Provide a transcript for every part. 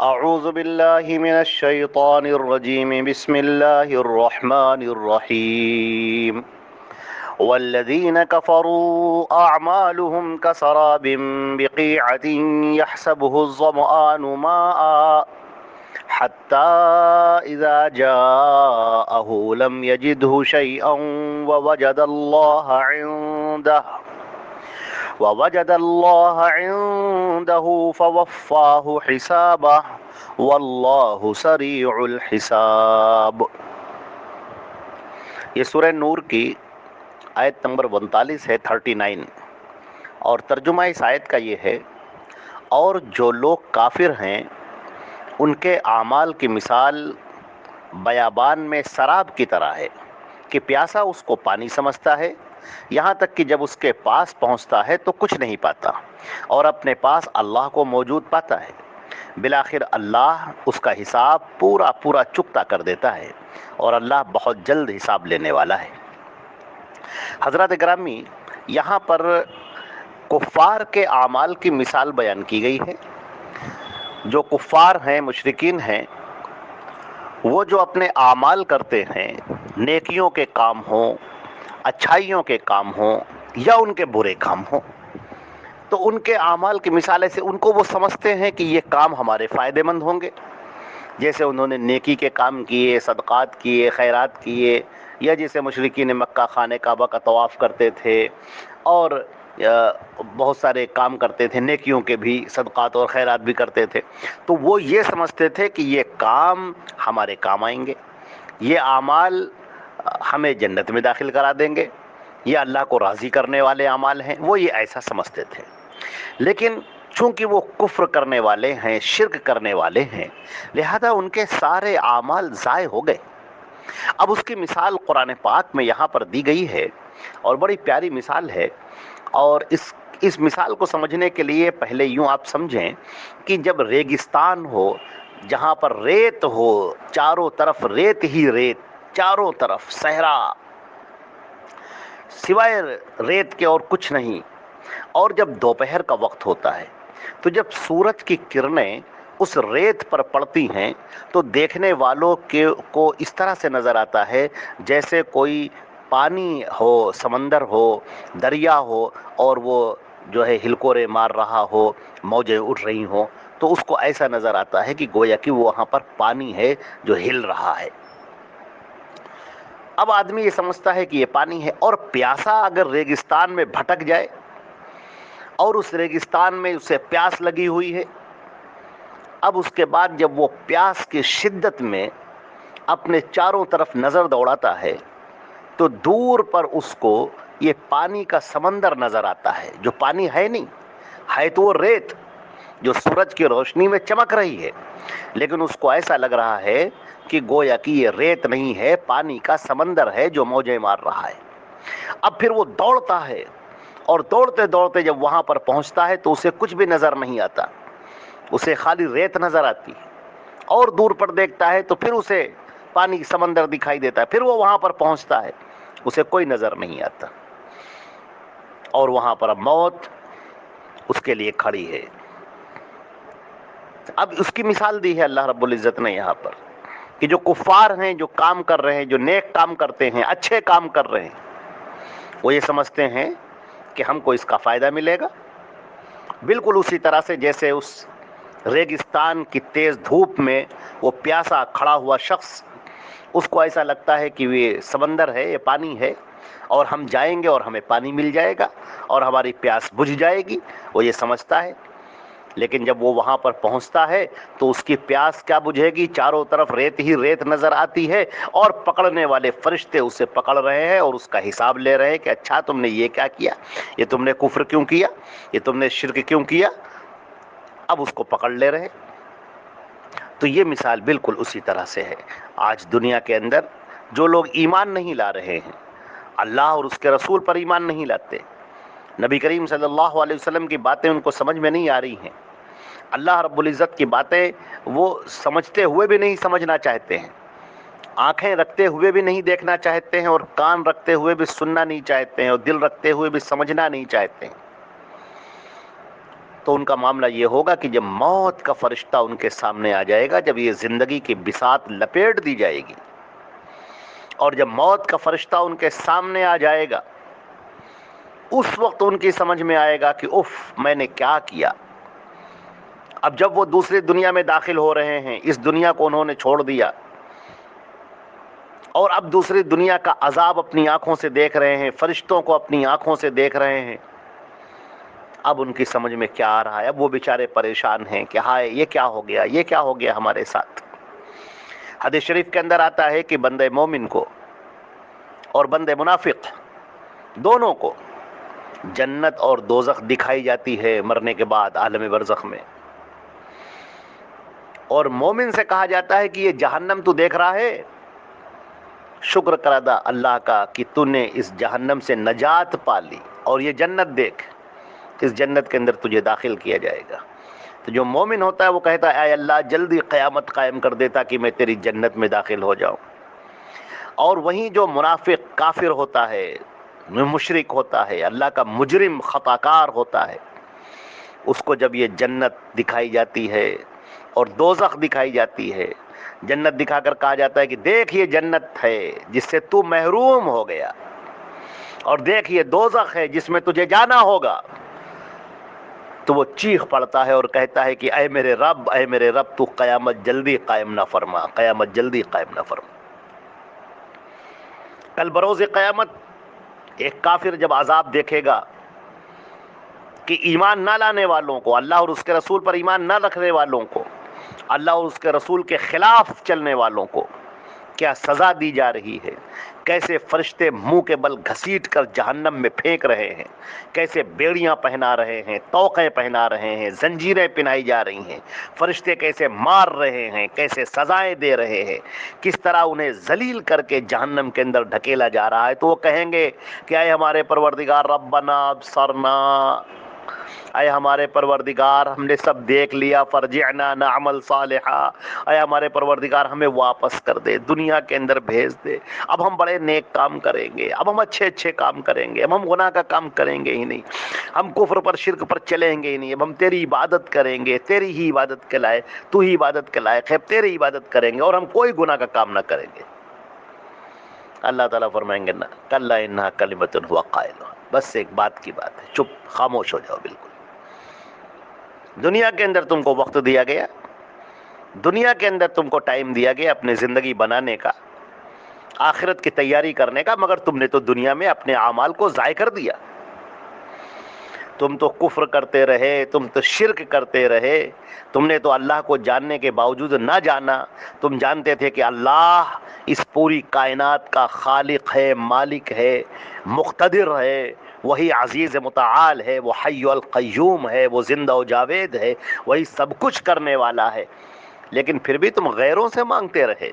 اعوذ باللہ من الشیطان الرجیم بسم اللہ الرحمن الرحیم والذین كفروا اعمالهم كسراب بقيعة يحسبه الظمآن ماء حتى إذا جاءه لم يجده شيئا ووجد الله عنده فوفاه حسابه واللہ سریع الحساب۔ یہ سورہ نور کی آیت نمبر 39 ہے، 39، اور ترجمہ اس آیت کا یہ ہے: اور جو لوگ کافر ہیں ان کے اعمال کی مثال بیابان میں سراب کی طرح ہے کہ پیاسا اس کو پانی سمجھتا ہے، یہاں تک کہ جب اس کے پاس پہنچتا ہے تو کچھ نہیں پاتا اور اپنے پاس اللہ کو موجود پاتا ہے۔ بالآخر اللہ اس کا حساب پورا چکتا کر دیتا ہے اور اللہ بہت جلد حساب لینے والا ہے۔ حضرات گرامی، یہاں پر کفار کے اعمال کی مثال بیان کی گئی ہے۔ جو کفار ہیں، مشرکین ہیں، وہ جو اپنے اعمال کرتے ہیں، نیکیوں کے کام ہوں، اچھائیوں کے کام ہوں یا ان کے برے کام ہوں، تو ان کے اعمال کی مثال سے ان کو وہ سمجھتے ہیں کہ یہ کام ہمارے فائدے مند ہوں گے، جیسے انہوں نے نیکی کے کام کیے، صدقات کیے، خیرات کیے، یا جیسے مشرکین مکہ خانہ کعبہ کا طواف کرتے تھے اور بہت سارے کام کرتے تھے، نیکیوں کے بھی، صدقات اور خیرات بھی کرتے تھے، تو وہ یہ سمجھتے تھے کہ یہ کام ہمارے کام آئیں گے، یہ اعمال ہمیں جنت میں داخل کرا دیں گے، یہ اللہ کو راضی کرنے والے اعمال ہیں، وہ یہ ایسا سمجھتے تھے۔ لیکن چونکہ وہ کفر کرنے والے ہیں، شرک کرنے والے ہیں، لہذا ان کے سارے اعمال ضائع ہو گئے۔ اب اس کی مثال قرآن پاک میں یہاں پر دی گئی ہے، اور بڑی پیاری مثال ہے، اور اس مثال کو سمجھنے کے لیے پہلے یوں آپ سمجھیں کہ جب ریگستان ہو، جہاں پر ریت ہو، چاروں طرف ریت ہی ریت، چاروں طرف صحرا، سوائے ریت کے اور کچھ نہیں، اور جب دوپہر کا وقت ہوتا ہے تو جب سورج کی کرنیں اس ریت پر پڑتی ہیں تو دیکھنے والوں کو اس طرح سے نظر آتا ہے جیسے کوئی پانی ہو، سمندر ہو، دریا ہو، اور وہ جو ہے ہلکورے مار رہا ہو، موجیں اٹھ رہی ہوں، تو اس کو ایسا نظر آتا ہے کہ گویا کہ وہاں پر پانی ہے جو ہل رہا ہے۔ اب آدمی یہ سمجھتا ہے کہ یہ پانی ہے، اور پیاسا اگر ریگستان میں بھٹک جائے اور اس ریگستان میں اسے پیاس لگی ہوئی ہے، اب اس کے بعد جب وہ پیاس کی شدت میں اپنے چاروں طرف نظر دوڑاتا ہے تو دور پر اس کو یہ پانی کا سمندر نظر آتا ہے، جو پانی ہے نہیں، ہے تو وہ ریت جو سورج کی روشنی میں چمک رہی ہے، لیکن اس کو ایسا لگ رہا ہے کہ گویا کہ یہ ریت نہیں ہے، پانی کا سمندر ہے جو موجیں مار رہا ہے۔ اب پھر وہ دوڑتا ہے، اور دوڑتے دوڑتے جب وہاں پر پہنچتا ہے تو اسے کچھ بھی نظر نہیں آتا، اسے خالی ریت نظر آتی ہے، اور دور پر دیکھتا ہے تو پھر اسے پانی سمندر دکھائی دیتا ہے، پھر وہ وہاں پر پہنچتا ہے، اسے کوئی نظر نہیں آتا، اور وہاں پر اب موت اس کے لیے کھڑی ہے۔ اب اس کی مثال دی ہے اللہ رب العزت نے یہاں پر کہ جو کفار ہیں، جو کام کر رہے ہیں، جو نیک کام کرتے ہیں، اچھے کام کر رہے ہیں، وہ یہ سمجھتے ہیں کہ ہم کو اس کا فائدہ ملے گا، بالکل اسی طرح سے جیسے اس ریگستان کی تیز دھوپ میں وہ پیاسا کھڑا ہوا شخص، اس کو ایسا لگتا ہے کہ یہ سمندر ہے، یہ پانی ہے، اور ہم جائیں گے اور ہمیں پانی مل جائے گا اور ہماری پیاس بجھ جائے گی، وہ یہ سمجھتا ہے۔ لیکن جب وہ وہاں پر پہنچتا ہے تو اس کی پیاس کیا بجھے گی؟ چاروں طرف ریت ہی ریت نظر آتی ہے، اور پکڑنے والے فرشتے اسے پکڑ رہے ہیں اور اس کا حساب لے رہے ہیں کہ اچھا تم نے یہ کیا کیا، یہ تم نے کفر کیوں کیا، یہ تم نے شرک کیوں کیا، اب اس کو پکڑ لے رہے۔ تو یہ مثال بالکل اسی طرح سے ہے۔ آج دنیا کے اندر جو لوگ ایمان نہیں لا رہے ہیں، اللہ اور اس کے رسول پر ایمان نہیں لاتے، نبی کریم صلی اللہ علیہ وسلم کی باتیں ان کو سمجھ میں نہیں آ رہی ہیں، اللہ رب العزت کی باتیں وہ سمجھتے ہوئے بھی نہیں سمجھنا چاہتے ہیں، آنکھیں رکھتے ہوئے بھی نہیں دیکھنا چاہتے ہیں، اور کان رکھتے ہوئے بھی سننا نہیں چاہتے ہیں، اور دل رکھتے ہوئے بھی سمجھنا نہیں چاہتے ہیں۔ تو ان کا معاملہ یہ ہوگا کہ جب موت کا فرشتہ ان کے سامنے آ جائے گا، جب یہ زندگی کی بساط لپیٹ دی جائے گی، اور جب موت کا فرشتہ ان کے سامنے آ جائے گا، اس وقت ان کی سمجھ میں آئے گا کہ اف میں نے کیا کیا۔ اب جب وہ دوسری دنیا میں داخل ہو رہے ہیں، اس دنیا کو انہوں نے چھوڑ دیا اور اب دوسری دنیا کا عذاب اپنی آنکھوں سے دیکھ رہے ہیں، فرشتوں کو اپنی آنکھوں سے دیکھ رہے ہیں، اب ان کی سمجھ میں کیا آ رہا ہے؟ اب وہ بیچارے پریشان ہیں کہ ہائے یہ کیا ہو گیا، یہ کیا ہو گیا ہمارے ساتھ۔ حدیث شریف کے اندر آتا ہے کہ بندے مومن کو اور بندے منافق دونوں کو جنت اور دوزخ دکھائی جاتی ہے مرنے کے بعد عالم برزخ میں، اور مومن سے کہا جاتا ہے کہ یہ جہنم تو دیکھ رہا ہے، شکر کر ادا اللہ کا کہ تو نے اس جہنم سے نجات پا لی، اور یہ جنت دیکھ، اس جنت کے اندر تجھے داخل کیا جائے گا۔ تو جو مومن ہوتا ہے وہ کہتا ہے اے اللہ جلدی قیامت قائم کر دیتا کہ میں تیری جنت میں داخل ہو جاؤں۔ اور وہیں جو منافق کافر ہوتا ہے، مشرک ہوتا ہے، اللہ کا مجرم خطا کار ہوتا ہے، اس کو جب یہ جنت دکھائی جاتی ہے اور دوزخ دکھائی جاتی ہے، جنت دکھا کر کہا جاتا ہے کہ دیکھ یہ جنت ہے جس سے تو محروم ہو گیا، اور دیکھ یہ دوزخ ہے جس میں تجھے جانا ہوگا، تو وہ چیخ پڑتا ہے اور کہتا ہے کہ اے میرے رب تو قیامت جلدی قائم نہ فرما، قیامت جلدی قائم نہ فرما۔ کل بروز قیامت ایک کافر جب عذاب دیکھے گا کہ ایمان نہ لانے والوں کو، اللہ اور اس کے رسول پر ایمان نہ رکھنے والوں کو، اللہ اور اس کے رسول کے خلاف چلنے والوں کو کیا سزا دی جا رہی ہے، کیسے فرشتے منہ کے بل گھسیٹ کر جہنم میں پھینک رہے ہیں، کیسے بیڑیاں پہنا رہے ہیں، توقیں پہنا رہے ہیں، زنجیریں پہنائی جا رہی ہیں، فرشتے کیسے مار رہے ہیں، کیسے سزائیں دے رہے ہیں، کس طرح انہیں ذلیل کر کے جہنم کے اندر ڈھکیلا جا رہا ہے، تو وہ کہیں گے کہ اے ہمارے پروردگار ربنا ابصرنا، اے ہمارے پروردگار ہم نے سب دیکھ لیا، فرجعنا نعمل صالحا، اے ہمارے پروردگار ہمیں واپس کر دے، دنیا کے اندر بھیج دے، اب ہم بڑے نیک کام کریں گے، اب ہم اچھے کام کریں گے، اب ہم گناہ کا کام کریں گے ہی نہیں، ہم کفر پر شرک پر چلیں گے ہی نہیں، اب ہم تیری عبادت کریں گے، تیری ہی عبادت کے لائق، تو ہی عبادت کے لائق ہے، تیری عبادت کریں گے اور ہم کوئی گناہ کا کام نہ کریں گے۔ اللہ تعالیٰ فرمائیں گے نا کلا انہا کلمۃ ہوا قائلها، بس ایک بات کی بات ہے، چپ خاموش ہو جاؤ بالکل۔ دنیا کے اندر تم کو وقت دیا گیا، دنیا کے اندر تم کو ٹائم دیا گیا اپنے زندگی بنانے کا، آخرت کی تیاری کرنے کا، مگر تم نے تو دنیا میں اپنے اعمال کو ضائع کر دیا۔ تم تو کفر کرتے رہے، تم تو شرک کرتے رہے، تم نے تو اللہ کو جاننے کے باوجود نہ جانا۔ تم جانتے تھے کہ اللہ اس پوری کائنات کا خالق ہے، مالک ہے، مقتدر ہے، وہی عزیز متعال ہے، وہ حی القیوم ہے، وہ زندہ و جاوید ہے، وہی سب کچھ کرنے والا ہے، لیکن پھر بھی تم غیروں سے مانگتے رہے،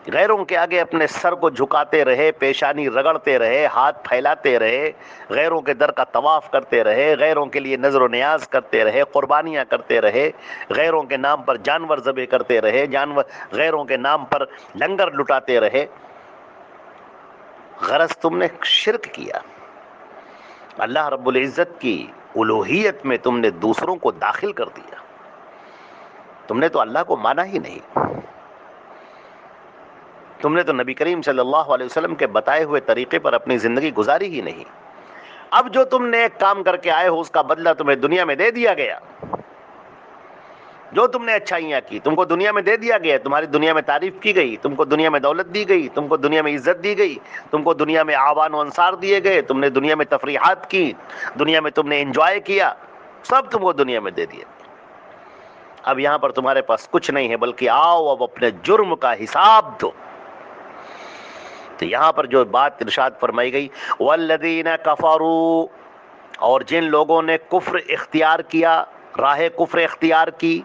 غیروں کے آگے اپنے سر کو جھکاتے رہے، پیشانی رگڑتے رہے، ہاتھ پھیلاتے رہے، غیروں کے در کا طواف کرتے رہے، غیروں کے لیے نذر و نیاز کرتے رہے، قربانیاں کرتے رہے، غیروں کے نام پر جانور ذبح کرتے رہے، غیروں کے نام پر لنگر لٹاتے رہے۔ غرض تم نے شرک کیا، اللہ رب العزت کی الوہیت میں تم نے دوسروں کو داخل کر دیا، تم نے تو اللہ کو مانا ہی نہیں، تم نے تو نبی کریم صلی اللہ علیہ وسلم کے بتائے ہوئے طریقے پر اپنی زندگی گزاری ہی نہیں۔ اب جو تم نے ایک کام کر کے آئے ہو اس کا بدلہ تمہیں دنیا میں دے دیا گیا، جو تم نے اچھائیاں کی تم کو دنیا میں دے دیا گیا، تمہاری دنیا میں تعریف کی گئی، تم کو دنیا میں دولت دی گئی، تم کو دنیا میں عزت دی گئی، تم کو دنیا میں اعوان و انصار دیے گئے، تم نے دنیا میں تفریحات کی، دنیا میں تم نے انجوائے کیا، سب تم کو دنیا میں دے دیا۔ اب یہاں پر تمہارے پاس کچھ نہیں ہے، بلکہ آؤ اب اپنے جرم کا حساب دو۔ تو یہاں پر جو بات ارشاد فرمائی گئی والذین کفروا، اور جن لوگوں نے کفر اختیار کیا، راہ کفر اختیار کی۔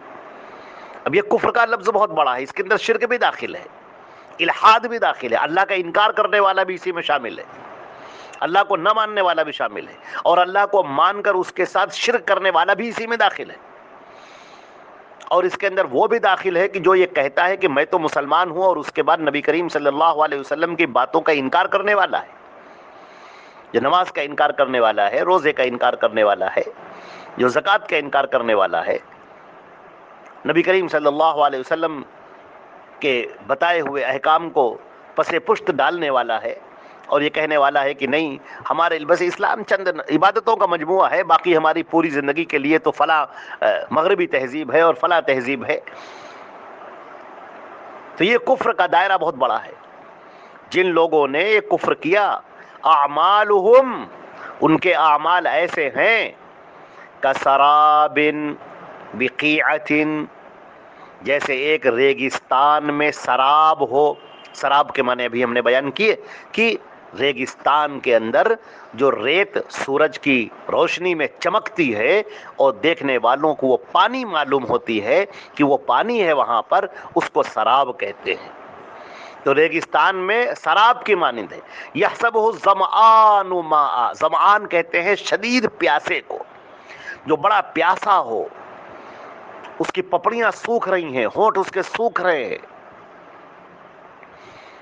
اب یہ کفر کا لفظ بہت بڑا ہے، اس کے اندر شرک بھی داخل ہے، الحاد بھی داخل ہے، اللہ کا انکار کرنے والا بھی اسی میں شامل ہے، اللہ کو نہ ماننے والا بھی شامل ہے، اور اللہ کو مان کر اس کے ساتھ شرک کرنے والا بھی اسی میں داخل ہے۔ اور اس کے اندر وہ بھی داخل ہے کہ جو یہ کہتا ہے کہ میں تو مسلمان ہوں اور اس کے بعد نبی کریم صلی اللہ علیہ وسلم کی باتوں کا انکار کرنے والا ہے، جو نماز کا انکار کرنے والا ہے، روزے کا انکار کرنے والا ہے، جو زکوٰۃ کا انکار کرنے والا ہے، نبی کریم صلی اللہ علیہ وسلم کے بتائے ہوئے احکام کو پس پشت ڈالنے والا ہے، اور یہ کہنے والا ہے کہ نہیں، ہمارے بس اسلام چند عبادتوں کا مجموعہ ہے، باقی ہماری پوری زندگی کے لیے تو فلاں مغربی تہذیب ہے اور فلاں تہذیب ہے، تو یہ کفر کا دائرہ بہت بڑا ہے۔ جن لوگوں نے یہ کفر کیا، اعمالہم، ان کے اعمال ایسے ہیں، کسراب بقیعۃ، جیسے ایک ریگستان میں سراب ہو۔ سراب کے معنی ابھی ہم نے بیان کیے کہ ریگستان کے اندر جو ریت سورج کی روشنی میں چمکتی ہے اور دیکھنے والوں کو وہ پانی معلوم ہوتی ہے کہ وہ پانی ہے وہاں پر، اس کو سراب کہتے ہیں۔ تو ریگستان میں سراب کی مانند ہے۔ یحسبہ الظمآن ماء، ظمآن کہتے ہیں شدید پیاسے کو، جو بڑا پیاسا ہو، اس کی پپڑیاں سوکھ رہی ہیں، ہونٹ اس کے سوکھ رہے ہیں،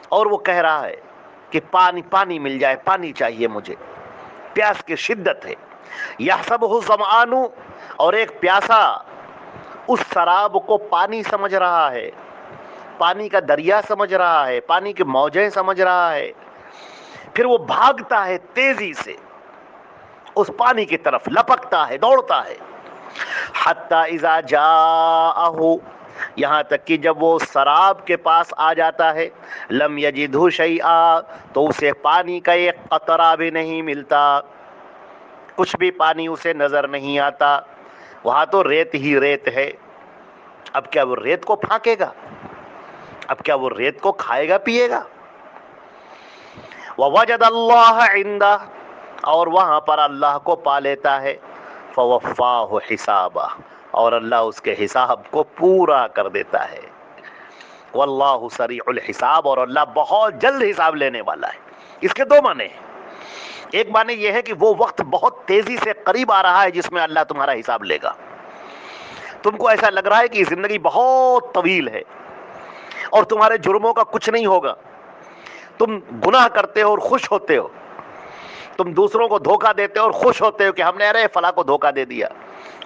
اور وہ کہہ رہا ہے کہ پانی پانی مل جائے، پانی چاہیے مجھے، پیاس کی شدت ہے۔ یحسبہ الظمآن، اور ایک پیاسا اس سراب کو پانی سمجھ رہا ہے، پانی کا دریا سمجھ رہا ہے، پانی کی موجیں سمجھ رہا ہے، پھر وہ بھاگتا ہے تیزی سے اس پانی کی طرف، لپکتا ہے، دوڑتا ہے، حتی اذا جاءہ، یہاں تک کہ جب وہ سراب کے پاس آ جاتا ہے، لم یجدہ شیئا، تو اسے پانی کا ایک قطرہ بھی نہیں ملتا، کچھ بھی پانی اسے نظر نہیں آتا، وہاں تو ریت ہی ریت ہے۔ اب کیا وہ ریت کو پھانکے گا؟ اب کیا وہ ریت کو کھائے گا پیے گا؟ وَوَجَدَ اللَّهَ عِندَهُ، اور وہاں پر اللہ کو پا لیتا ہے، فَوَفَّاهُ حِسَابَهُ، اور اللہ اس کے حساب کو پورا کر دیتا ہے۔ وَاللَّهُ سَرِيعُ الْحِسَاب، اور اللہ بہت جلد حساب لینے والا ہے۔ اس کے دو معنی ہیں۔ ایک معنی یہ ہے کہ وہ وقت بہت تیزی سے قریب آ رہا ہے جس میں اللہ تمہارا حساب لے گا۔ تم کو ایسا لگ رہا ہے کہ زندگی بہت طویل ہے اور تمہارے جرموں کا کچھ نہیں ہوگا، تم گناہ کرتے ہو اور خوش ہوتے ہو، تم دوسروں کو دھوکہ دیتے ہو اور خوش ہوتے ہو کہ ہم نے ارے فلاں کو دھوکہ دے دیا،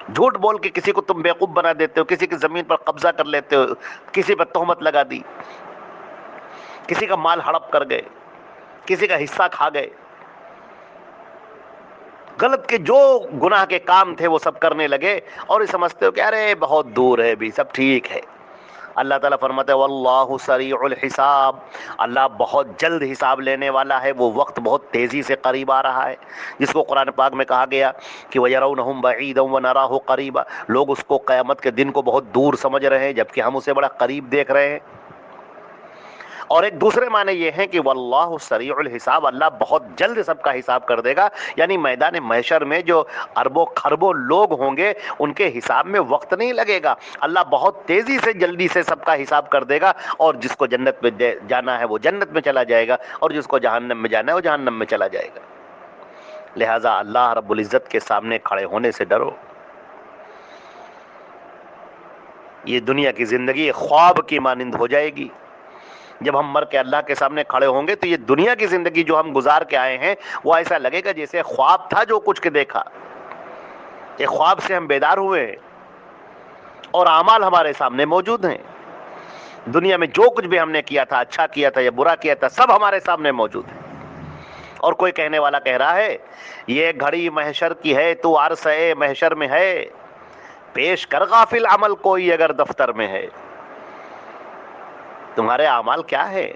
جھوٹ بول کے کسی کو تم بیوقوف بنا دیتے ہو، کسی کی زمین پر قبضہ کر لیتے ہو، کسی پر تہمت لگا دی، کسی کا مال ہڑپ کر گئے، کسی کا حصہ کھا گئے، غلط کے جو گناہ کے کام تھے وہ سب کرنے لگے، اور یہ سمجھتے ہو کہ ارے بہت دور ہے بھی، سب ٹھیک ہے۔ اللہ تعالیٰ فرماتا ہے واللہ سریع الحساب، اللہ بہت جلد حساب لینے والا ہے، وہ وقت بہت تیزی سے قریب آ رہا ہے، جس کو قرآن پاک میں کہا گیا کہ وَيَرَوْنَهُمْ بَعِيدًا وَنَرَاهُ قَرِيبًا، لوگ اس کو قیامت کے دن کو بہت دور سمجھ رہے ہیں جبکہ ہم اسے بڑا قریب دیکھ رہے ہیں۔ اور ایک دوسرے معنی یہ ہے کہ واللہ سریع الحساب، اللہ بہت جلد سب کا حساب کر دے گا، یعنی میدان محشر میں جو اربوں خربوں لوگ ہوں گے ان کے حساب میں وقت نہیں لگے گا، اللہ بہت تیزی سے جلدی سے سب کا حساب کر دے گا، اور جس کو جنت میں جانا ہے وہ جنت میں چلا جائے گا، اور جس کو جہنم میں جانا ہے وہ جہنم میں چلا جائے گا۔ لہٰذا اللہ رب العزت کے سامنے کھڑے ہونے سے ڈرو۔ یہ دنیا کی زندگی خواب کی مانند ہو جائے گی، جب ہم مر کے اللہ کے سامنے کھڑے ہوں گے تو یہ دنیا کی زندگی جو ہم گزار کے آئے ہیں وہ ایسا لگے گا جیسے خواب تھا جو کچھ کے دیکھا، ایک خواب سے ہم بیدار ہوئے ہیں اور اعمال ہمارے سامنے موجود ہیں، دنیا میں جو کچھ بھی ہم نے کیا تھا، اچھا کیا تھا یا برا کیا تھا، سب ہمارے سامنے موجود ہے۔ اور کوئی کہنے والا کہہ رہا ہے یہ گھڑی محشر کی ہے، تو عرصہ محشر میں ہے، پیش کر غافل عمل کوئی اگر دفتر میں ہے۔ تمہارے اعمال کیا ہے؟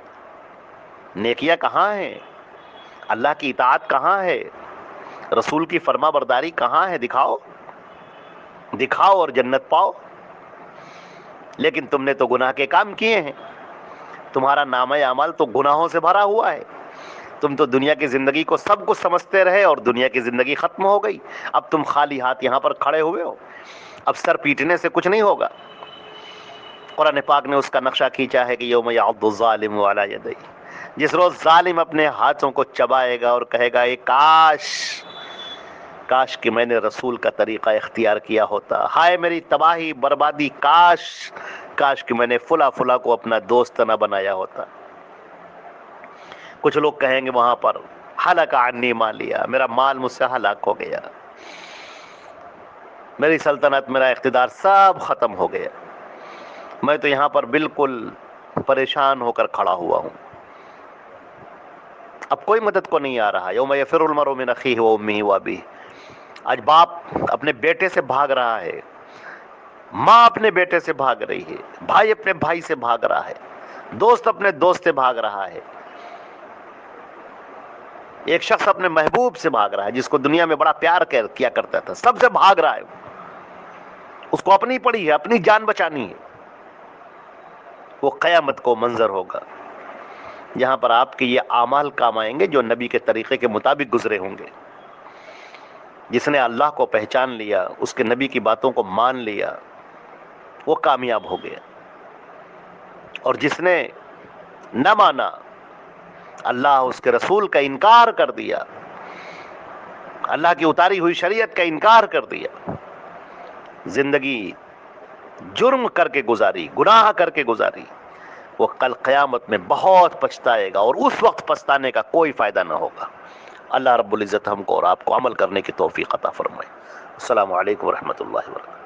نیکیاں کہاں ہیں؟ اللہ کی اطاعت کہاں ہے؟ رسول کی فرما برداری کہاں ہے؟ دکھاؤ، دکھاؤ اور جنت پاؤ۔ لیکن تم نے تو گناہ کے کام کیے ہیں، تمہارا نامہ اعمال تو گناہوں سے بھرا ہوا ہے، تم تو دنیا کی زندگی کو سب کچھ سمجھتے رہے اور دنیا کی زندگی ختم ہو گئی، اب تم خالی ہاتھ یہاں پر کھڑے ہوئے ہو، اب سر پیٹنے سے کچھ نہیں ہوگا۔ قرآن پاک نے اس کا نقشہ کھینچا ہے کہ یوم یعض الظالم علی یدیہ، جس روز ظالم اپنے ہاتھوں کو چبائے گا اور کہے گا کاش کہ میں نے رسول کا طریقہ اختیار کیا ہوتا، ہائے میری تباہی بربادی، کاش کہ میں نے فلاں کو اپنا دوست نہ بنایا ہوتا۔ کچھ لوگ کہیں گے وہاں پر ہلک عنی مالیا، میرا مال مجھ سے ہلاک ہو گیا۔ میری سلطنت، میرا اقتدار سب ختم ہو گیا، میں تو یہاں پر بالکل پریشان ہو کر کھڑا ہوا ہوں، اب کوئی مدد کو نہیں آ رہا۔ یوم یفر المرء من اخیہ و امہ و ابیہ، آج باپ اپنے بیٹے سے بھاگ رہا ہے، ماں اپنے بیٹے سے بھاگ رہی ہے، بھائی اپنے بھائی سے بھاگ رہا ہے، دوست اپنے دوست سے بھاگ رہا ہے، ایک شخص اپنے محبوب سے بھاگ رہا ہے جس کو دنیا میں بڑا پیار کیا کرتا تھا، سب سے بھاگ رہا ہے، اس کو اپنی پڑی ہے، اپنی جان بچانی ہے۔ وہ قیامت کو منظر ہوگا جہاں پر آپ کے یہ اعمال کام آئیں گے جو نبی کے طریقے کے مطابق گزرے ہوں گے۔ جس نے اللہ کو پہچان لیا، اس کے نبی کی باتوں کو مان لیا، وہ کامیاب ہو گیا، اور جس نے نہ مانا، اللہ اس کے رسول کا انکار کر دیا، اللہ کی اتاری ہوئی شریعت کا انکار کر دیا، زندگی جرم کر کے گزاری، گناہ کر کے گزاری، وہ کل قیامت میں بہت پچھتائے گا، اور اس وقت پچھتانے کا کوئی فائدہ نہ ہوگا۔ اللہ رب العزت ہم کو اور آپ کو عمل کرنے کی توفیق عطا فرمائے۔ السلام علیکم ورحمۃ اللہ وبرکاتہ۔